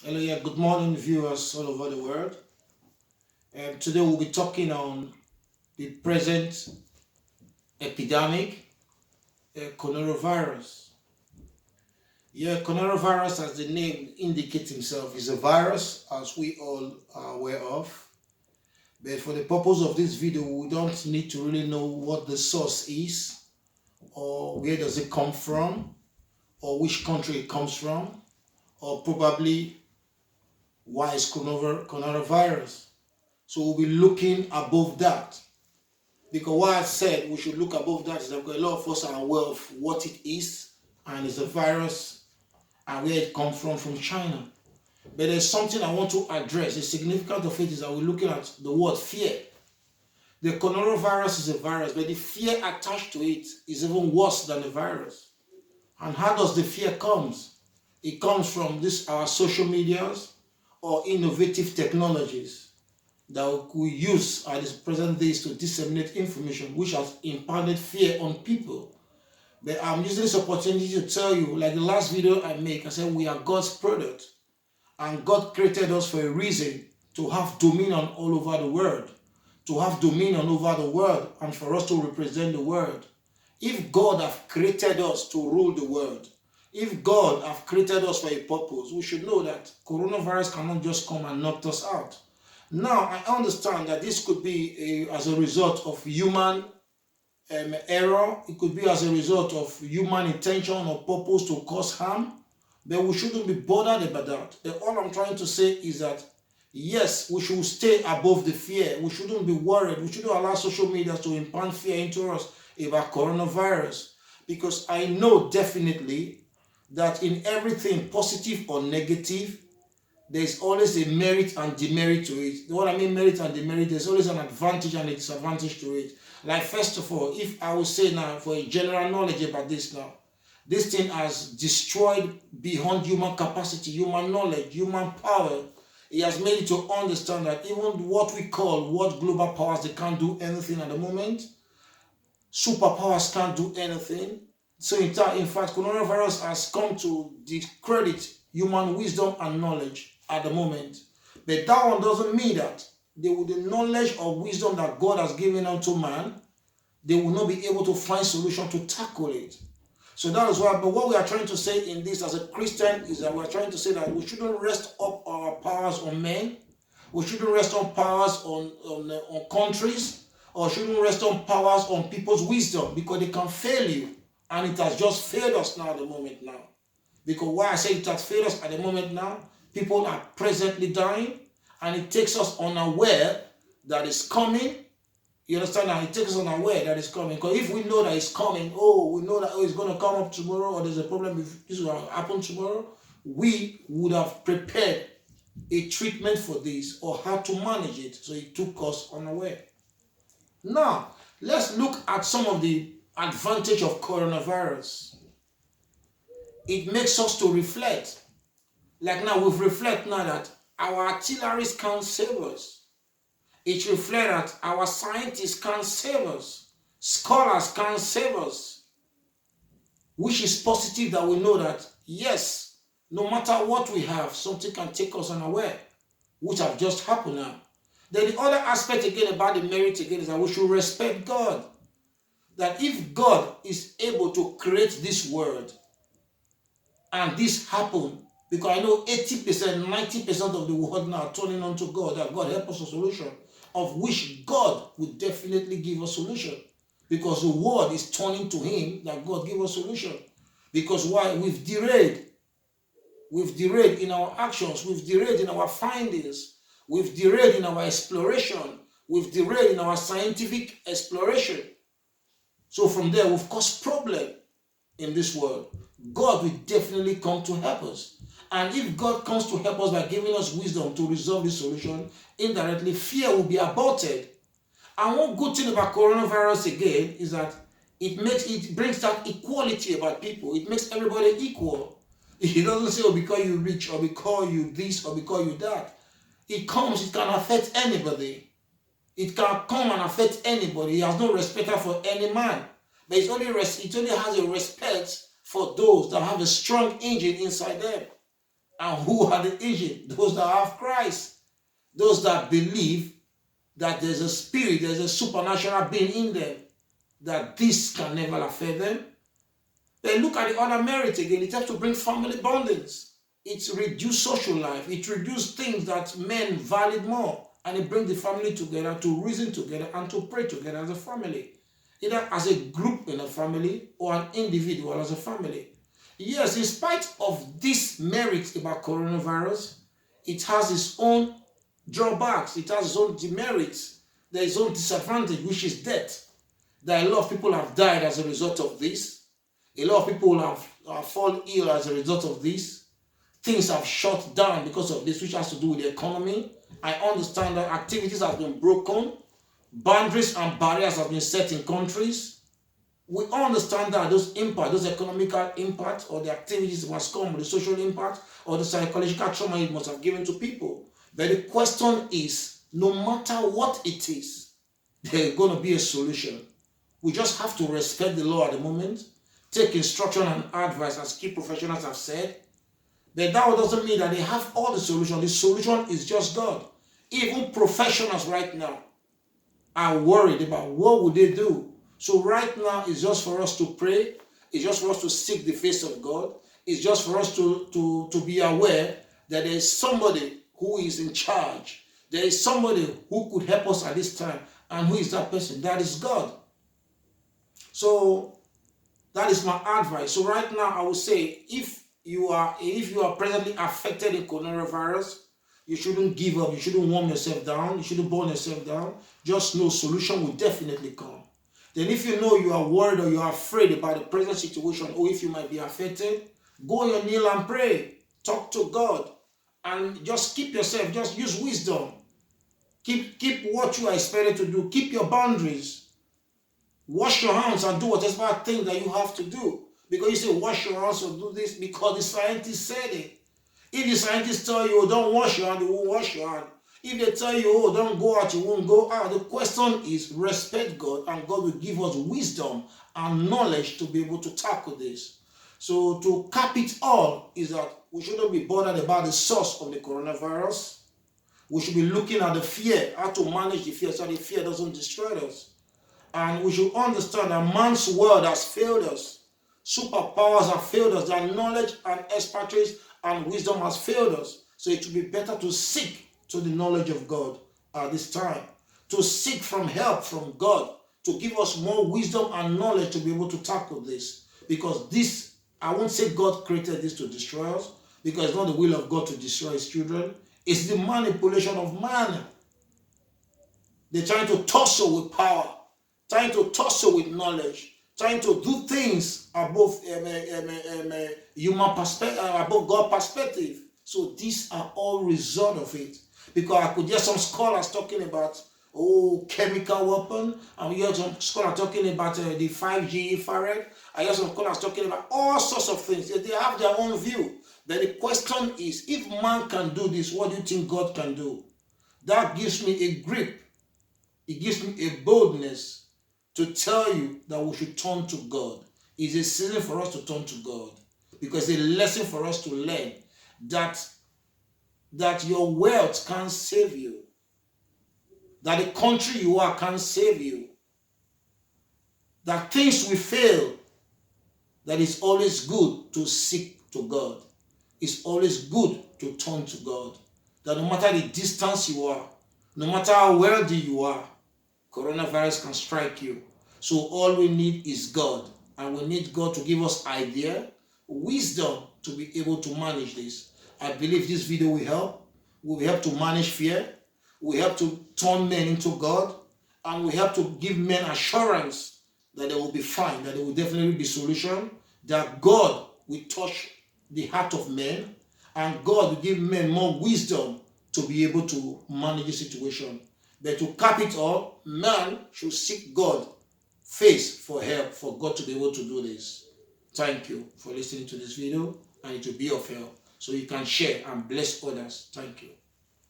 Hello, yeah, good morning, viewers all over the world. Today we'll be talking on the present epidemic, coronavirus. Yeah, coronavirus, as the name indicates himself, is a virus, as we all are aware of. But for the purpose of this video, we don't need to really know what the source is, or where does it come from, or which country it comes from, or probably why is coronavirus. So we'll be looking above that. Because what I said we should look above that is that a lot of us are aware of what it is, and it's a virus and where it comes from China. But there's something I want to address. The significance of it is that we're looking at the word fear. The coronavirus is a virus, but the fear attached to it is even worse than the virus. And how does the fear comes? It comes from this our social medias or innovative technologies that we use at this present days to disseminate information which has imparted fear on people. But I'm using this opportunity to tell you, like the last video I make, I said we are God's product and God created us for a reason to have dominion all over the world, to have dominion over the world and for us to represent the world. If God have created us to rule the world, if God have created us for a purpose, we should know that coronavirus cannot just come and knock us out. Now, I understand that this could be as a result of human error. It could be as a result of human intention or purpose to cause harm. But we shouldn't be bothered about that. All I'm trying to say is that, yes, we should stay above the fear. We shouldn't be worried. We shouldn't allow social media to implant fear into us about coronavirus. Because I know definitely that in everything, positive or negative, there's always a merit and demerit to it. What I mean, merit and demerit, there's always an advantage and a disadvantage to it. Like, first of all, if I would say now, for a general knowledge about this now, this thing has destroyed beyond human capacity, human knowledge, human power. It has made it to understand that even what we call world global powers, they can't do anything at the moment. Superpowers can't do anything. So in fact, coronavirus has come to discredit human wisdom and knowledge at the moment. But that one doesn't mean that with the knowledge or wisdom that God has given unto man, they will not be able to find solution to tackle it. So that is why, but what we are trying to say in this as a Christian is that we are trying to say that we shouldn't rest up our powers on men. We shouldn't rest on powers on countries, or shouldn't rest on powers on people's wisdom, because they can fail you. And it has just failed us now at the moment now. Because why I say it has failed us at the moment now, people are presently dying, and it takes us unaware that it's coming. You understand now? It takes us unaware that it's coming. Because if we know that it's coming, we know that it's going to come up tomorrow, or there's a problem if this will happen tomorrow, we would have prepared a treatment for this or how to manage it. So it took us unaware. Now, let's look at some of the advantage of coronavirus. It makes us to reflect. Like now, we've reflect now that our artilleries can't save us. It reflects that our scientists can't save us. Scholars can't save us. Which is positive that we know that, yes, no matter what we have, something can take us unaware, which have just happened now. Then the other aspect again about the merit again is that we should respect God. That if God is able to create this world and this happened, because I know 80%, 90% of the world now are turning on to God, that God help us a solution, of which God will definitely give a solution. Because the world is turning to Him, that God give a solution. Because why? We've derailed. We've derailed in our actions. We've derailed in our findings. We've derailed in our exploration. We've derailed in our scientific exploration. So from there, we've caused problem in this world. God will definitely come to help us. And if God comes to help us by giving us wisdom to resolve this solution, indirectly, fear will be aborted. And one good thing about coronavirus again is that it brings that equality about people. It makes everybody equal. It doesn't say, oh, because you're rich, or because you this, or because you that. It can affect anybody. It can come and affect anybody. He has no respect for any man. But it only has a respect for those that have a strong engine inside them. And who are the agent? Those that have Christ. Those that believe that there's a spirit, there's a supernatural being in them, that this can never affect them. Then look at the other merit again. It has to bring family bondings. It reduces social life. It reduces things that men valued more. And it brings the family together to reason together and to pray together as a family. Either as a group in a family or an individual as a family. Yes, in spite of this merit about coronavirus, it has its own drawbacks. It has its own demerits. There is its own disadvantage, which is death. That a lot of people have died as a result of this. A lot of people have fallen ill as a result of this. Things have shut down because of this, which has to do with the economy. I understand that activities have been broken. Boundaries and barriers have been set in countries. We understand that those impact, those economical impact, or the activities must come with the social impact, or the psychological trauma it must have given to people. But the question is, no matter what it is, there's going to be a solution. We just have to respect the law at the moment, take instruction and advice as key professionals have said. But that doesn't mean that they have all the solution. The solution is just God. Even professionals right now are worried about what would they do. So right now, it's just for us to pray. It's just for us to seek the face of God. It's just for us to be aware that there is somebody who is in charge. There is somebody who could help us at this time. And who is that person? That is God. So that is my advice. So right now, I would say, if you are presently affected in coronavirus, you shouldn't give up. You shouldn't warm yourself down. You shouldn't burn yourself down. Just know solution will definitely come. Then if you know you are worried or you are afraid about the present situation, or if you might be affected, go on your knee and pray. Talk to God. And just keep yourself. Just use wisdom. Keep what you are expected to do. Keep your boundaries. Wash your hands and do whatever thing that you have to do. Because you say wash your hands or do this because the scientists said it. If the scientists tell you, oh, don't wash your hand, you won't wash your hand. If they tell you, oh, don't go out, you won't go out. The question is respect God, and God will give us wisdom and knowledge to be able to tackle this. So to cap it all is that we shouldn't be bothered about the source of the coronavirus. We should be looking at the fear, how to manage the fear so the fear doesn't destroy us. And we should understand that man's word has failed us. Superpowers have failed us. Their knowledge and expertise and wisdom has failed us. So it would be better to seek to the knowledge of God at this time. To seek from help from God. To give us more wisdom and knowledge to be able to tackle this. Because this, I won't say God created this to destroy us. Because it's not the will of God to destroy his children. It's the manipulation of man. They're trying to tussle with power. Trying to tussle with knowledge, trying to do things above human perspective, above God perspective. So these are all result of it. Because I could hear some scholars talking about chemical weapon, and we hear some scholars talking about the 5G infrared. I hear some scholars talking about all sorts of things. They have their own view. But the question is, if man can do this, what do you think God can do? That gives me a grip. It gives me a boldness to tell you that we should turn to God. It's a season for us to turn to God. Because it's a lesson for us to learn that your wealth can't save you. That the country you are can't save you. That things will fail. That it's always good to seek to God. It's always good to turn to God. That no matter the distance you are, no matter how wealthy you are, coronavirus can strike you. So all we need is God. And we need God to give us idea, wisdom to be able to manage this. I believe this video will help. We will help to manage fear. We help to turn men into God. And we help to give men assurance that they will be fine, that there will definitely be solution, that God will touch the heart of men, and God will give men more wisdom to be able to manage the situation. But to cap it all, man should seek God face for help, for God to be able to do this. Thank you for listening to this video, and it will be of help so you can share and bless others. Thank you.